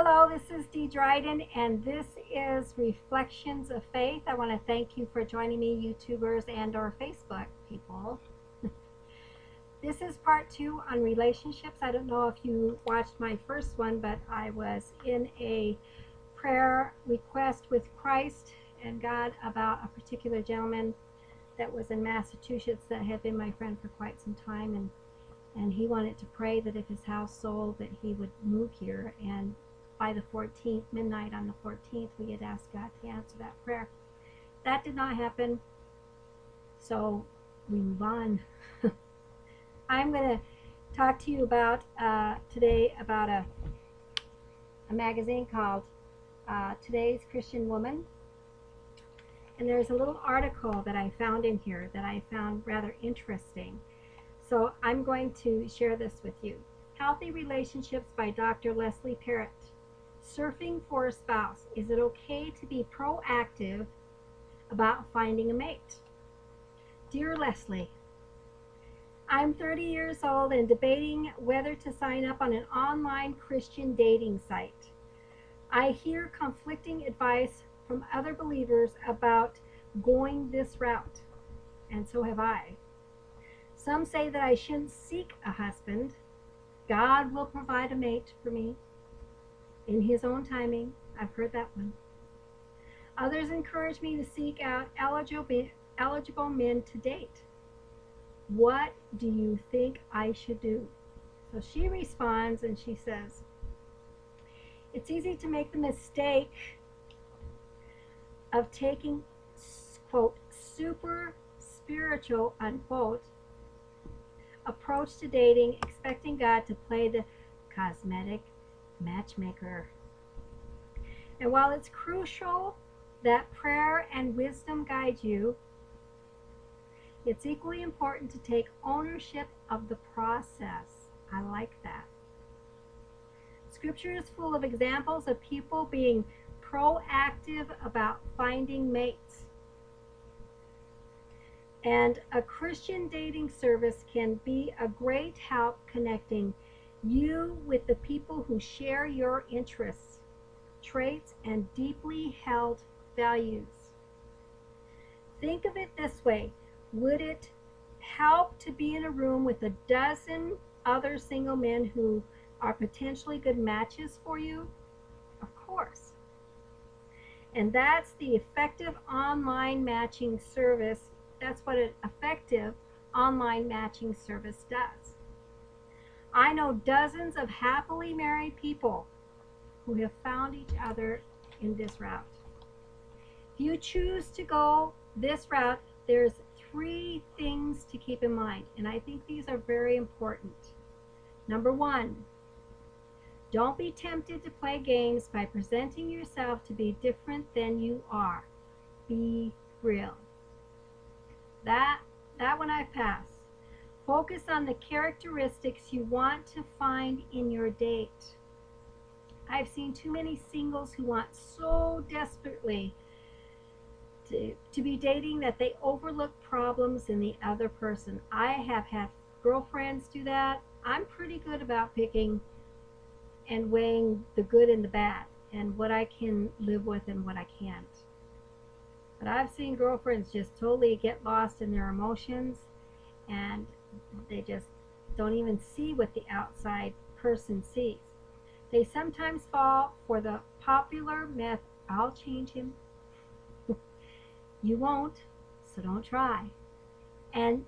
Hello, this is Dee Dryden, and this is Reflections of Faith. I want to thank you for joining me, YouTubers and or Facebook people. This is part 2 on relationships. I don't know if you watched my first one, but I was in a prayer request with Christ and God about a particular gentleman that was in Massachusetts that had been my friend for quite some time, and he wanted to pray that if his house sold that he would move here, and by the 14th, midnight on the 14th, we had asked God to answer that prayer. That did not happen, so we move on. I'm going to talk to you about today about a magazine called Today's Christian Woman. And there's a little article that I found in here that I found rather interesting. So I'm going to share this with you. Healthy Relationships by Dr. Leslie Parrott. Surfing for a spouse. Is it okay to be proactive about finding a mate? Dear Leslie, I'm 30 years old and debating whether to sign up on an online Christian dating site. I hear conflicting advice from other believers about going this route, and so have I. Some say that I shouldn't seek a husband. God will provide a mate for me in his own timing. I've heard that one. Others encourage me to seek out eligible men to date. What do you think I should do? So she responds and she says, it's easy to make the mistake of taking, quote, super spiritual, unquote, approach to dating, expecting God to play the cosmetic matchmaker. And while it's crucial that prayer and wisdom guide you, it's equally important to take ownership of the process. I like that. Scripture is full of examples of people being proactive about finding mates. And a Christian dating service can be a great help connecting you with the people who share your interests, traits, and deeply held values. Think of it this way. Would it help to be in a room with a dozen other single men who are potentially good matches for you? Of course. And that's the effective online matching service. That's what an effective online matching service does. I know dozens of happily married people who have found each other in this route. If you choose to go this route, there's 3 things to keep in mind, and I think these are very important. Number 1, don't be tempted to play games by presenting yourself to be different than you are. Be real. That one I pass. Focus on the characteristics you want to find in your date. I've seen too many singles who want so desperately to be dating that they overlook problems in the other person. I have had girlfriends do that. I'm pretty good about picking and weighing the good and the bad and what I can live with and what I can't. But I've seen girlfriends just totally get lost in their emotions, and they just don't even see what the outside person sees. They sometimes fall for the popular myth, I'll change him. You won't, so don't try. And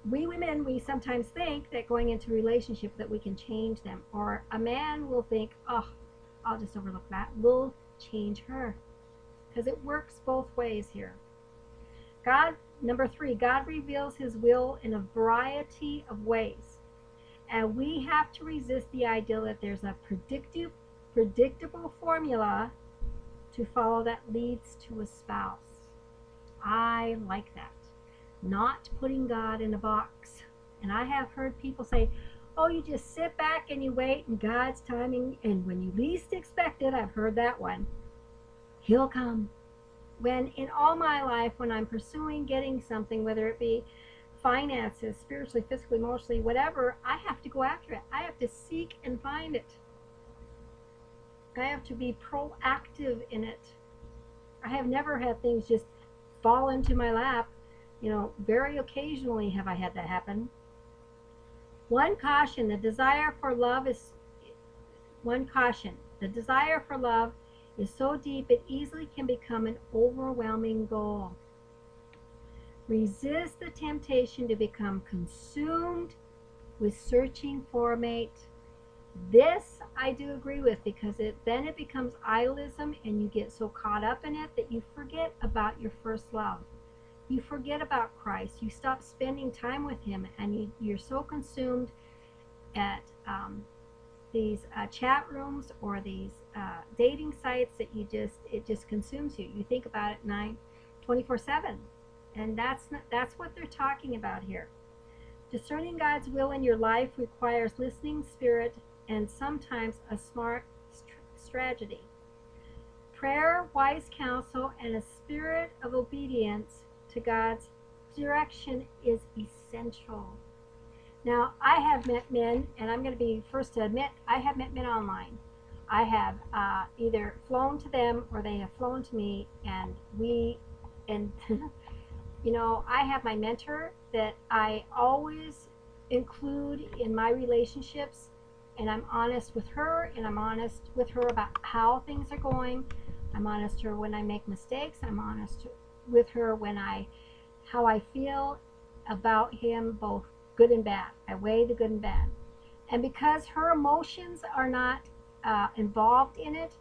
we women, we sometimes think that going into a relationship that we can change them. Or a man will think, oh, I'll just overlook that. We'll change her. Because it works both ways here. Number 3, God reveals his will in a variety of ways. And we have to resist the idea that there's a predictable formula to follow that leads to a spouse. I like that. Not putting God in a box. And I have heard people say, oh, you just sit back and you wait in God's timing, and when you least expect it, I've heard that one, he'll come. When in all my life, when I'm pursuing getting something, whether it be finances, spiritually, physically, emotionally, whatever, I have to go after it. I have to seek and find it. I have to be proactive in it. I have never had things just fall into my lap. Very occasionally have I had that happen. One caution, the desire for love is so deep it easily can become an overwhelming goal. Resist the temptation to become consumed with searching for a mate. This I do agree with, because then it becomes idolism, and you get so caught up in it that you forget about your first love. You forget about Christ. You stop spending time with him, and you're so consumed at these chat rooms or these dating sites that it just consumes you. You think about it 24/7, and that's what they're talking about here. Discerning God's will in your life requires listening spirit and sometimes a smart strategy. Prayer, wise counsel, and a spirit of obedience to God's direction is essential. Now, I have met men, and I'm going to be first to admit, I have met men online. I have either flown to them or they have flown to me, and I have my mentor that I always include in my relationships, and I'm honest with her, and I'm honest with her about how things are going. I'm honest with her when I make mistakes. I'm honest with her how I feel about him, both good and bad. I weigh the good and bad. And because her emotions are not involved in it,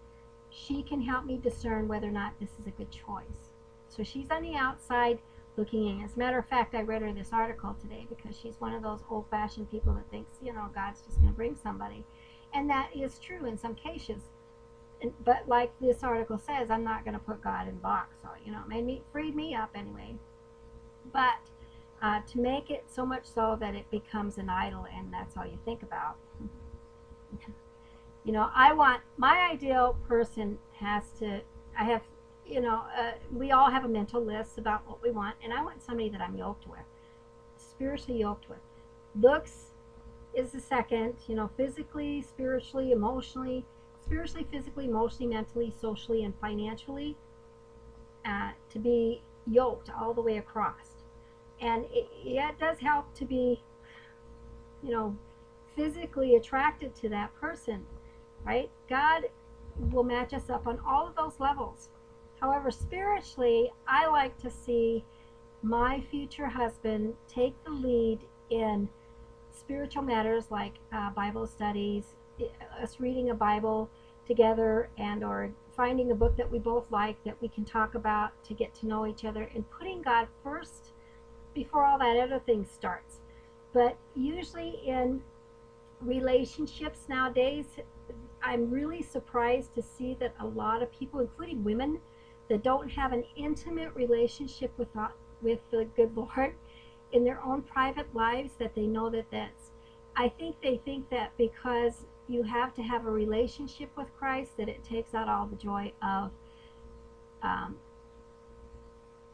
she can help me discern whether or not this is a good choice. So she's on the outside looking in. As a matter of fact, I read her this article today because she's one of those old-fashioned people that thinks, God's just going to bring somebody. And that is true in some cases. But like this article says, I'm not going to put God in a box. So, it freed me up anyway. But to make it so much so that it becomes an idol and that's all you think about. I want my ideal person we all have a mental list about what we want, and I want somebody that I'm yoked with, spiritually yoked with. Looks is the second, physically, spiritually, emotionally, physically, emotionally, mentally, socially, and financially, to be yoked all the way across. And it does help to be, physically attracted to that person, right? God will match us up on all of those levels. However, spiritually, I like to see my future husband take the lead in spiritual matters like Bible studies, us reading a Bible together, and or finding a book that we both like that we can talk about to get to know each other, and putting God first before all that other thing starts. But usually in relationships nowadays, I'm really surprised to see that a lot of people, including women, that don't have an intimate relationship with the good Lord in their own private lives, that they know that's, I think they think that because you have to have a relationship with Christ, that it takes out all the joy of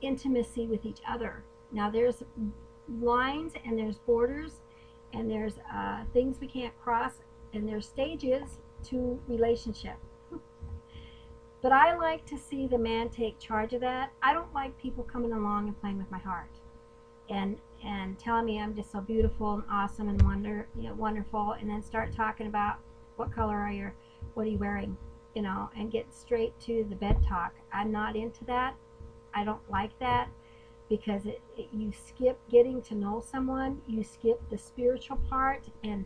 intimacy with each other. Now there's lines and there's borders and there's things we can't cross, and there's stages to relationship. But I like to see the man take charge of that. I don't like people coming along and playing with my heart and telling me I'm just so beautiful and awesome and wonderful, and then start talking about what color what are you wearing, and get straight to the bed talk. I'm not into that. I don't like that, because you skip getting to know someone, you skip the spiritual part, and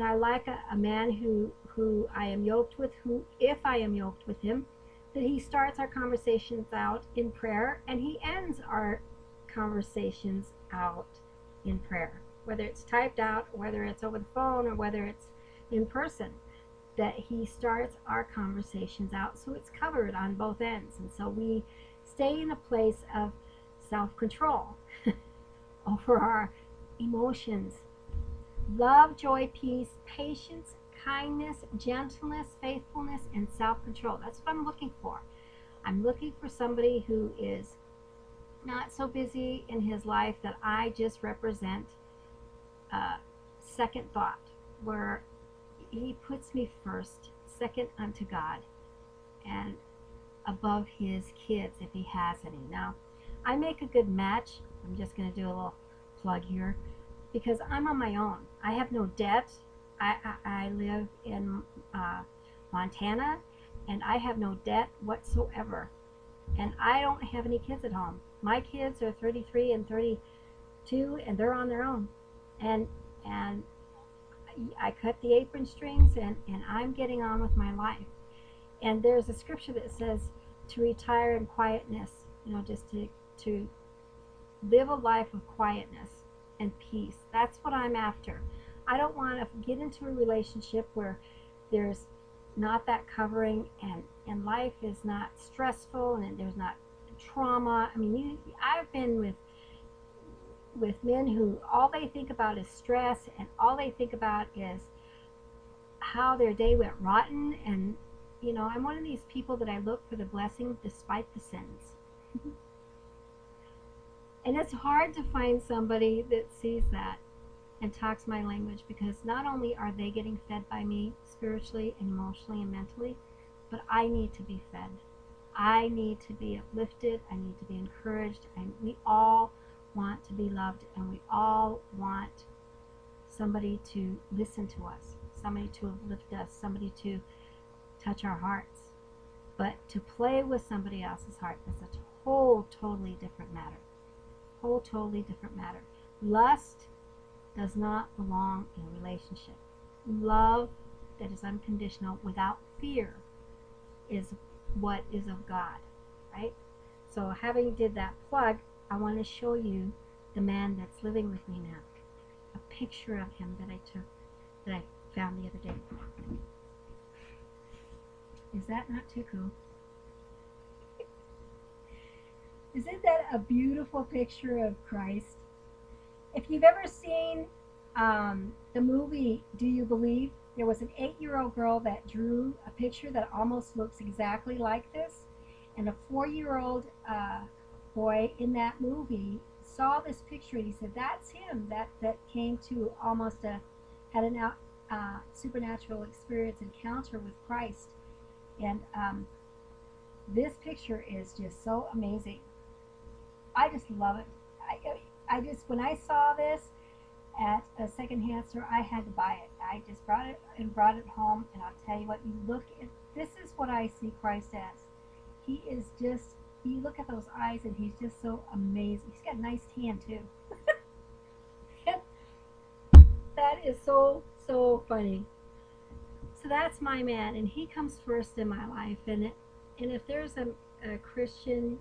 I like a man who I am yoked with, who, if I am yoked with him, that he starts our conversations out in prayer, and he ends our conversations out in prayer, whether it's typed out, or whether it's over the phone, or whether it's in person, that he starts our conversations out so it's covered on both ends. And so we stay in a place of self-control over our emotions. Love, joy, peace, patience, kindness, gentleness, faithfulness, and self-control. That's what I'm looking for. I'm looking for somebody who is not so busy in his life that I just represent second thought, where he puts me first. second unto God and above his kids if he has any. Now, I make a good match. I'm just going to do a little plug here because I'm on my own. I have no debt. I live in Montana, and I have no debt whatsoever. And I don't have any kids at home. My kids are 33 and 32, and they're on their own. And I cut the apron strings, and I'm getting on with my life. And there's a scripture that says to retire in quietness, just to live a life of quietness and peace. That's what I'm after. I don't want to get into a relationship where there's not that covering and life is not stressful and there's not trauma. I mean, I've been with men who all they think about is stress and all they think about is how their day went rotten. And I'm one of these people that I look for the blessing despite the sins. And it's hard to find somebody that sees that and talks my language, because not only are they getting fed by me spiritually and emotionally and mentally, but I need to be fed. I need to be uplifted. I need to be encouraged. And we all want to be loved, and we all want somebody to listen to us, somebody to uplift us, somebody to touch our hearts. But to play with somebody else's heart is a whole totally different matter. Whole totally different matter. Lust does not belong in a relationship. Love that is unconditional without fear is what is of God, right? So having did that plug, I want to show you the man that's living with me now. A picture of him that I found the other day. Is that not too cool? Isn't that a beautiful picture of Christ? If you've ever seen the movie Do You Believe, there was an 8-year-old girl that drew a picture that almost looks exactly like this, and a 4-year-old boy in that movie saw this picture and he said, that's him, that came to almost had an supernatural experience encounter with Christ. And this picture is just so amazing. I just love it. I just, when I saw this at a secondhand store, I had to buy it. I just brought it home, and I'll tell you what, you look at, this is what I see Christ as. He is just, you look at those eyes and he's just so amazing. He's got a nice tan too. That is so funny. So that's my man, and he comes first in my life. And if there's a Christian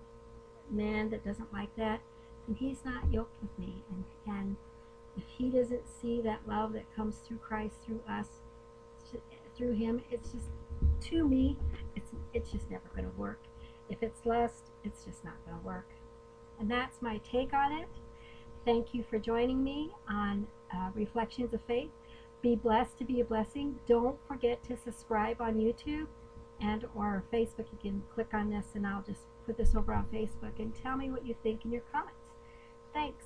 man that doesn't like that, then he's not yoked with me. And if he doesn't see that love that comes through Christ, through us, through him, it's just, to me, it's just never going to work. If it's lust, it's just not going to work. And that's my take on it. Thank you for joining me on Reflections of Faith. Be blessed to be a blessing. Don't forget to subscribe on YouTube and or Facebook. You can click on this and I'll just put this over on Facebook, and tell me what you think in your comments. Thanks.